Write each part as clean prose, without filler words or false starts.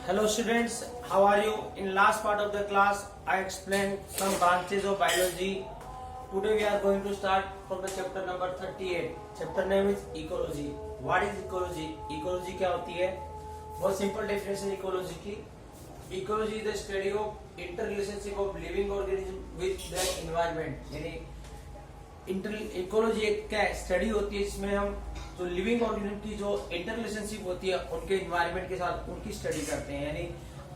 Hello students, how are you? In last part of the class, I explained some branches of biology. Today we are going to start from the chapter number 38. Chapter name is ecology. What is ecology? Ecology क्या होती है? बहुत simple definition ecology की. Ecology is the study of interrelationship of living organism with their environment. यानी ecology एक क्या study होती है जिसमें हम जो लिविंग ऑर्गेनिज्म की जो इंटर रिलेशनशिप होती है उनके इन्वायरमेंट के साथ उनकी स्टडी करते हैं। यानी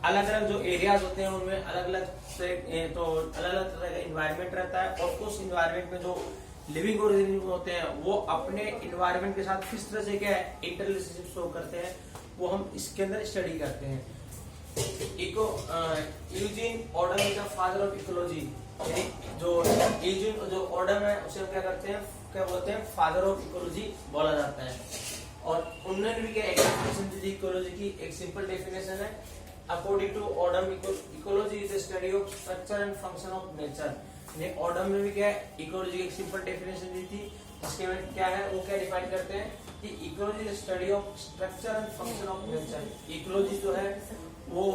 अलग अलग जो एरियाज होते हैं उनमें अलग अलग तरह का इन्वायरमेंट रहता है और उस इन्वायरमेंट में जो लिविंग ऑर्गेनिज्म होते हैं वो अपने इन्वायरमेंट के साथ किस तरह से क्या है इंटर रिलेशनशिप शो करते हैं वो हम इसके अंदर स्टडी करते हैं। Eugene Odum is the father of ecology. जो यूजीन जो ऑर्डम है उसे हम क्या बोलते हैं फादर ऑफ इकोलॉजी बोला जाता है। और उन्होंने भी क्या डेफिनेशन दी इकोलॉजी की, एक सिंपल डेफिनेशन है। According to Odum ecology is the study of structure and function of nature. Odum में भी क्या है इकोलॉजी की एक सिंपल डेफिनेशन दी थी जिसके में क्या है वो क्या डिफाइन करते हैं कि ecology is study of structure and function of nature. Ecology जो है वो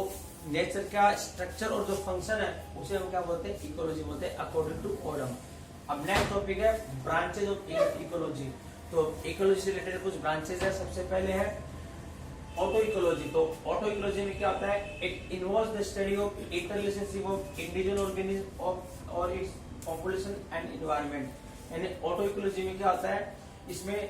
नेचर का स्ट्रक्चर और जो फंक्शन है उसे हम क्या बोलते हैं इकोलॉजी बोलते हैं अकॉर्डिंग टू ऑर्डम। अब नेक्स्ट टॉपिक है ब्रांचेज ऑफ इकोलॉजी। तो इकोलॉजी से रिलेटेड कुछ ब्रांचेज है। सबसे पहले है ऑटो इकोलॉजी। तो ऑटो इकोलॉजी में क्या होता है it involves the study of interrelationship of individual organism of और इट्स पॉपुलेशन एंड एनवायरनमेंट। यानी ऑटो इकोलॉजी में क्या होता है इसमें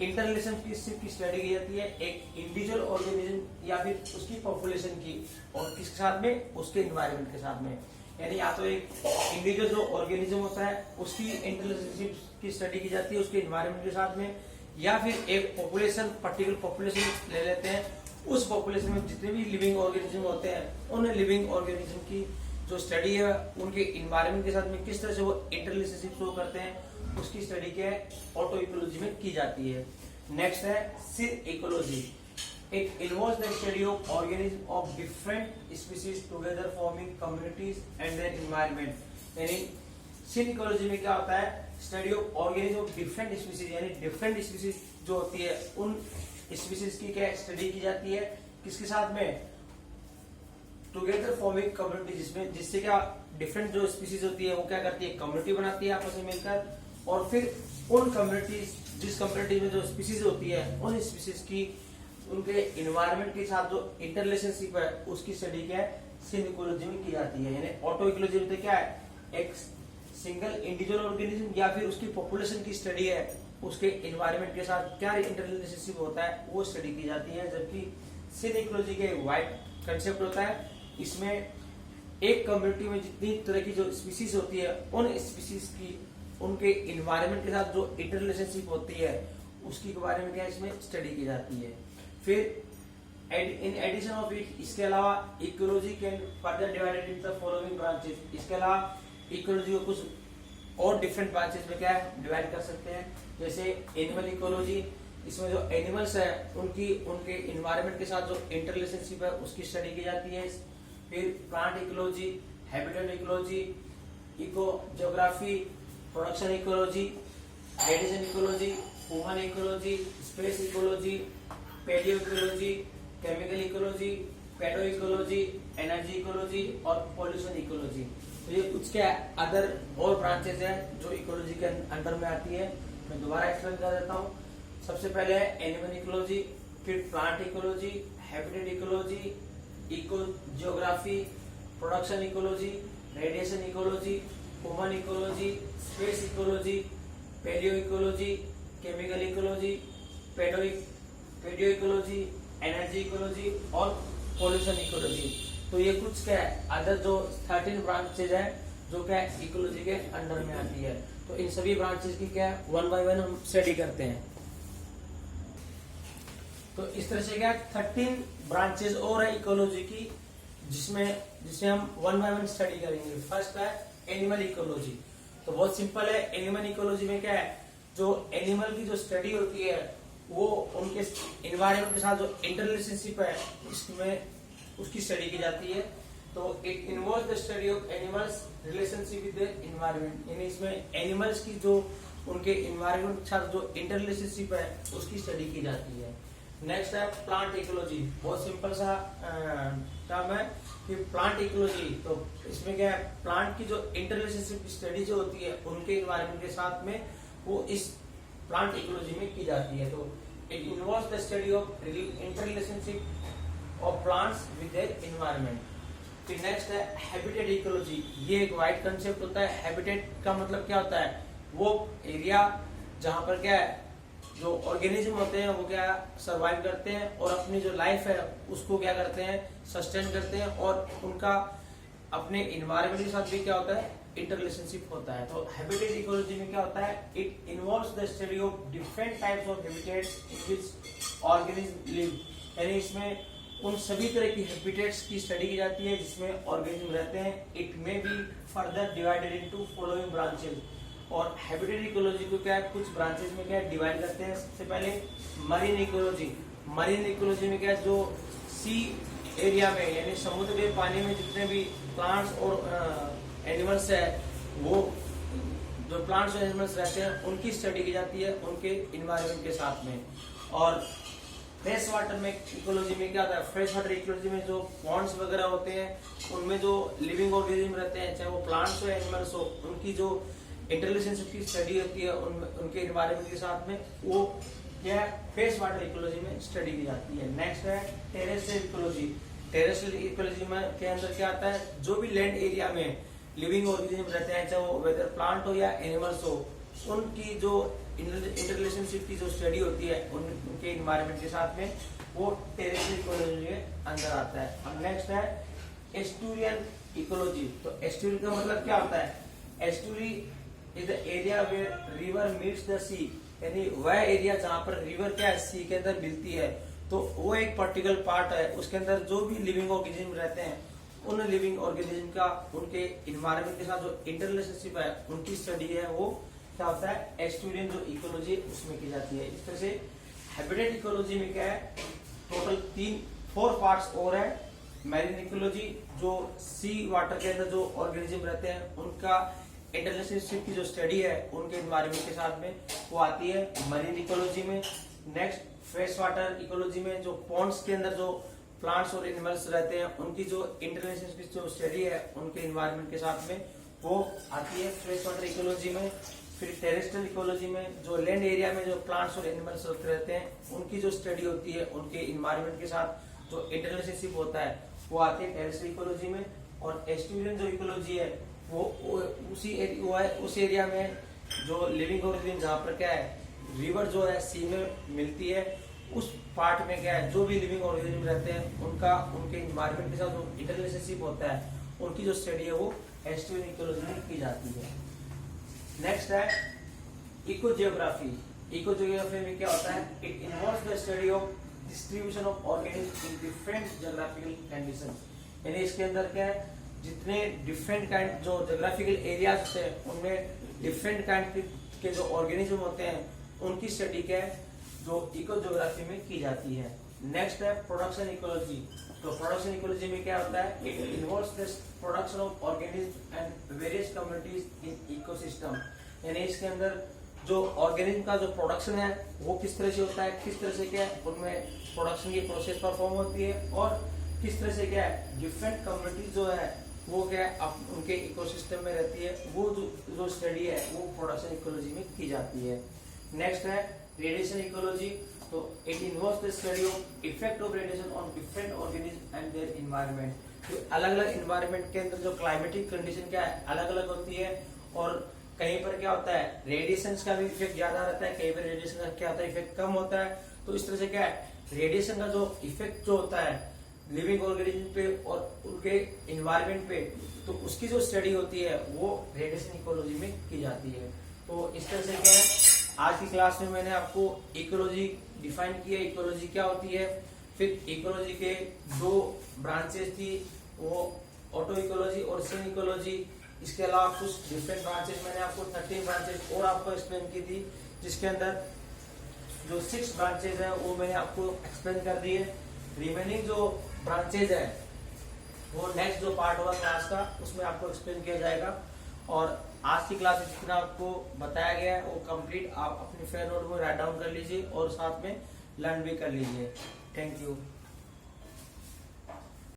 इंटर रिलेशनशिप की स्टडी की जाती है एक इंडिविजुअल ऑर्गेनिज्म या फिर उसकी पॉपुलेशन की और किसके साथ में उसके एनवायरनमेंट के साथ में। यानी या तो एक इंडिविजुअल जो ऑर्गेनिज्म होता है उसकी इंटर रिलेशनशिप की स्टडी की जाती है उसके एनवायरनमेंट के साथ में, या फिर एक पॉपुलेशन पर्टिकुलर पॉपुलेशन ले लेते हैं उस पॉपुलेशन में जितने भी लिविंग ऑर्गेनिज्म होते हैं उन लिविंग ऑर्गेनिज्म की जो स्टडी है उनके एनवायरनमेंट के साथ में किस तरह से वो इंटर रिलेशनशिप शो करते हैं उसकी स्टडी क्या है ऑटो इकोलॉजी में की जाती है। नेक्स्ट है syn ecology. It involves the study of organism of different species together forming communities and their environment. यानी सिन इकोलॉजी में क्या होता है study of organism of different species, यानी डिफरेंट स्पीशीज जो होती है उन स्पीशीज की क्या स्टडी की जाती है किसके साथ में टुगेदर फॉर्मिंग कम्युनिटी, जिससे क्या डिफरेंट जो स्पीशीज होती है वो क्या करती है कम्युनिटी बनाती है आपस में मिलकर और फिर उन कम्युनिटीज जिस कम्युनिटी में जो स्पीशीज होती है उन स्पीशीज की उनके एनवायरनमेंट के साथ जो इंटर रिलेशनशिप है उसकी स्टडी क्या है सिन इकोलॉजी में की जाती है। यानी ऑटो इकोलॉजी में क्या है एक सिंगल इंडिविजुअल ऑर्गेनिज्म या फिर उसकी पॉपुलेशन की स्टडी है उसके एनवायरनमेंट के साथ क्या इंटर रिलेशनशिप होता है वो स्टडी की जाती है। जबकि सिन इकोलॉजी के वाइड कंसेप्ट होता है, इसमें एक कम्युनिटी में जितनी तरह की जो स्पीशीज होती है उन स्पीशीज की उनके एनवायरनमेंट के साथ जो इंटर रिलेशनशिप होती है उसकी बारे में क्या इसमें स्टडी की जाती है। फिर इन एडिशन ऑफ इट इसके अलावा ecology can further divided into the following branches. इसके अलावा इकोलॉजी को कुछ और डिफरेंट ब्रांचेस में क्या है डिवाइड कर सकते हैं। जैसे एनिमल इकोलॉजी, इसमें जो एनिमल्स है उनके एनवायरनमेंट के साथ जो इंटर रिलेशनशिप है उसकी स्टडी की जाती है। फिर plant ecology, habitat ecology, eco geography, production ecology, radiation ecology, human ecology, space ecology, palaeo ecology, chemical ecology, pedo ecology, energy ecology और पॉल्यूशन इकोलॉजी। तो ये कुछ क्या अदर और ब्रांचेस हैं जो इकोलॉजी के अंडर में आती है। मैं दोबारा एक्सप्लेन कर देता हूँ। सबसे पहले है एनिमल इकोलॉजी, फिर plant ecology, habitat ecology, eco geography, production ecology, radiation ecology, human ecology, space ecology, palaeo ecology, chemical ecology, pedo ecology, energy ecology और पॉल्यूशन इकोलॉजी। तो ये कुछ क्या है अदर जो 13 ब्रांचेज है जो क्या इकोलॉजी के अंडर में आती है। तो इन सभी ब्रांचेज की क्या वन बाय वन हम स्टडी करते हैं। तो इस तरह से क्या 13 ब्रांचेज और है इकोलॉजी की जिसमें हम वन बाय वन स्टडी करेंगे। फर्स्ट है एनिमल इकोलॉजी। तो बहुत सिंपल है, एनिमल इकोलॉजी में क्या है जो एनिमल की जो स्टडी होती है वो उनके एनवायरनमेंट के साथ जो इंटर रिलेशनशिप है इसमें उसकी स्टडी की जाती है। तो it involves the study of animals relationship with the environment. यानी इसमें एनिमल्स की जो उनके एनवायरनमेंट के साथ जो इंटर रिलेशनशिप है उसकी स्टडी की जाती है। नेक्स्ट है प्लांट इकोलॉजी। बहुत सिंपल सा टर्म है कि प्लांट इकोलॉजी, तो इसमें क्या है, प्लांट की जो इंटररिलेशनशिप स्टडी जो होती है उनके एनवायरनमेंट के साथ में, वो इस प्लांट इकोलॉजी में की जाती है। तो it involves the study of interrelationship of plants with their environment. फिर नेक्स्ट है हैबिटेट इकोलॉजी। ये एक वाइड कंसेप्ट होता है। हैबिटेट का मतलब क्या होता है, वो एरिया जहां पर क्या है, जो ऑर्गेनिज्म होते हैं वो क्या सरवाइव करते हैं और अपनी जो लाइफ है उसको क्या करते हैं, सस्टेन करते हैं, और उनका अपने इन्वायरमेंट के साथ भी क्या होता है, इंटररिलेशनशिप होता है। तो हैबिटेट इकोलॉजी में क्या होता है, it involves the study of different types of habitats in which organism live. यानी इसमें उन सभी तरह की हैबिटेट्स की स्टडी की जाती है जिसमें ऑर्गेनिज्म रहते हैं। It may be further divided into following branches. और हैबिटेट इकोलॉजी को क्या है, कुछ ब्रांचेस में क्या है डिवाइड करते हैं। सबसे पहले मरीन इकोलॉजी। मरीन इकोलॉजी में क्या है, जो सी एरिया में यानी समुद्र के पानी में जितने भी प्लांट्स और एनिमल्स है, वो जो प्लांट्स और एनिमल्स रहते हैं उनकी स्टडी की जाती है उनके इन्वायरमेंट के साथ में। और फ्रेश वाटर में इकोलॉजी में क्या होता है, फ्रेश वाटर इकोलॉजी में जो पॉन्ड्स वगैरह होते हैं उनमें जो लिविंग ऑर्गेनिज्म रहते हैं, चाहे वो प्लांट्स हो एनिमल्स हो, उनकी जो इंटररिलेशनशिप की स्टडी होती है उनके एनवायरनमेंट के साथ में, वो क्या फ्रेश वाटर इकोलॉजी में स्टडी की जाती है। नेक्स्ट है टेरेस्ट्रियल इकोलॉजी। टेरेस्ट्रियल इकोलॉजी में के अंदर क्या आता है, जो भी लैंड एरिया में लिविंग ऑर्गेनिज्म रहते हैं, चाहे वो वेदर प्लांट हो या एनिमल्स हो, उनकी जो इंटररिलेशनशिप की जो स्टडी होती है उनके एनवायरनमेंट के साथ में, वो टेरेस्ट्रियल इकोलॉजी के अंदर आता है। अब नेक्स्ट है एस्टुरियन इकोलॉजी। तो एस्टुरियन का मतलब क्या होता है, estuary is the area where river meets the sea. यानी वह एरिया जहां पर रिवर क्या है, सी के अंदर मिलती है, तो वो एक पर्टिकुलर पार्ट है, उसके अंदर जो भी लिविंग ऑर्गेनिज्म रहते हैं उन लिविंग ऑर्गेनिज्म का उनके इन्वायरमेंट के साथ जो इंटररिलेशनशिप है उनकी स्टडी है, वो क्या होता है, एस्टुरियन जो इकोलॉजी उसमें की जाती है। इस तरह से हैबिटेट इकोलॉजी में क्या है, टोटल 4 पार्ट्स और है। मैरीन इकोलॉजी, जो सी वाटर के अंदर जो ऑर्गेनिज्म रहते हैं उनका इंटररिलेशनशिप की जो स्टडी है उनके एनवायरनमेंट के साथ में, वो आती है मरीन इकोलॉजी में। नेक्स्ट फ्रेश वाटर इकोलॉजी में जो पॉन्ड्स के अंदर जो प्लांट्स और एनिमल्स रहते हैं उनकी जो इंटररिलेशनशिप की जो स्टडी है उनके एनवायरनमेंट के साथ में, वो आती है फ्रेश वाटर इकोलॉजी में। फिर टेरेस्ट्रियल इकोलॉजी में जो लैंड एरिया में जो प्लांट्स और एनिमल्स रहते हैं उनकी जो स्टडी होती है उनके एनवायरनमेंट के साथ जो इंटररिलेशनशिप होता है, वो आती है टेरेस्ट्रियल इकोलॉजी में। और एस्टुरियन जो इकोलॉजी है वो उस एरिया में जो लिविंग ऑर्गेनिज्म जहाँ पर क्या है, रिवर जो है सी में मिलती है, उस पार्ट में क्या है, जो भी लिविंग ऑर्गेनिज्म रहते हैं उनका उनके एनवायरनमेंट के साथ जो इंटररिलेशनशिप होता है उनकी जो स्टडी है वो एस्टुरियन इकोलॉजी में की जाती है। नेक्स्ट है इको जियोग्राफी। इको जियोग्राफी में क्या होता है, it involves the study of distribution of organism in different geographical conditions. यानी इसके अंदर क्या है, जितने डिफरेंट काइंड जो जियोग्राफिकल एरियाज होते हैं उनमें डिफरेंट काइंड के जो ऑर्गेनिज्म होते हैं उनकी स्टडी क्या है, जो इको जियोग्राफी में की जाती है। नेक्स्ट है प्रोडक्शन इकोलॉजी। तो प्रोडक्शन इकोलॉजी में क्या होता है, it involves the production of organism and various communities in ecosystem. यानी इसके अंदर जो ऑर्गेनिज्म का जो प्रोडक्शन है वो किस तरह से होता है, किस तरह से क्या है उनमें प्रोडक्शन की प्रोसेस परफॉर्म होती है, और किस तरह से क्या है डिफरेंट कम्युनिटीज जो है वो क्या है उनके इकोसिस्टम में रहती है, वो जो स्टडी है वो प्रोडक्शन इकोलॉजी में की जाती है। नेक्स्ट है रेडिएशन इकोलॉजी। तो it involves the study of effect of radiation on different organism and their environment. तो अलग अलग एनवायरनमेंट के अंदर जो क्लाइमेटिक कंडीशन क्या है अलग अलग होती है, और कहीं पर क्या होता है रेडिएशन का भी इफेक्ट ज्यादा रहता है, कहीं पर रेडिएशन का क्या होता है इफेक्ट कम होता है। तो इस तरह से क्या है रेडिएशन का जो इफेक्ट जो होता है लिविंग ऑर्गेनिज्म पे और उनके एनवायरनमेंट पे, तो उसकी जो स्टडी होती है वो रेडिएशन इकोलॉजी में की जाती है। तो इस तरह से क्या है, आज की क्लास में मैंने आपको इकोलॉजी डिफाइन किया, इकोलॉजी क्या होती है। फिर इकोलॉजी के 2 ब्रांचेस थी, वो ऑटो इकोलॉजी और सिन इकोलॉजी। इसके अलावा कुछ डिफरेंट ब्रांचेस मैंने आपको 13 ब्रांचेस और आपको एक्सप्लेन की थी, जिसके अंदर जो 6 ब्रांचेस है वो मैंने आपको एक्सप्लेन कर दिए। रिमेनिंग जो ब्रांचेज है वो नेक्स्ट जो पार्ट होगा क्लास का उसमें आपको एक्सप्लेन किया जाएगा। और आज की क्लास में जितना आपको बताया गया है वो कंप्लीट आप अपने फेयर नोट में राइट डाउन कर लीजिए और साथ में लर्न भी कर लीजिए। Thank you.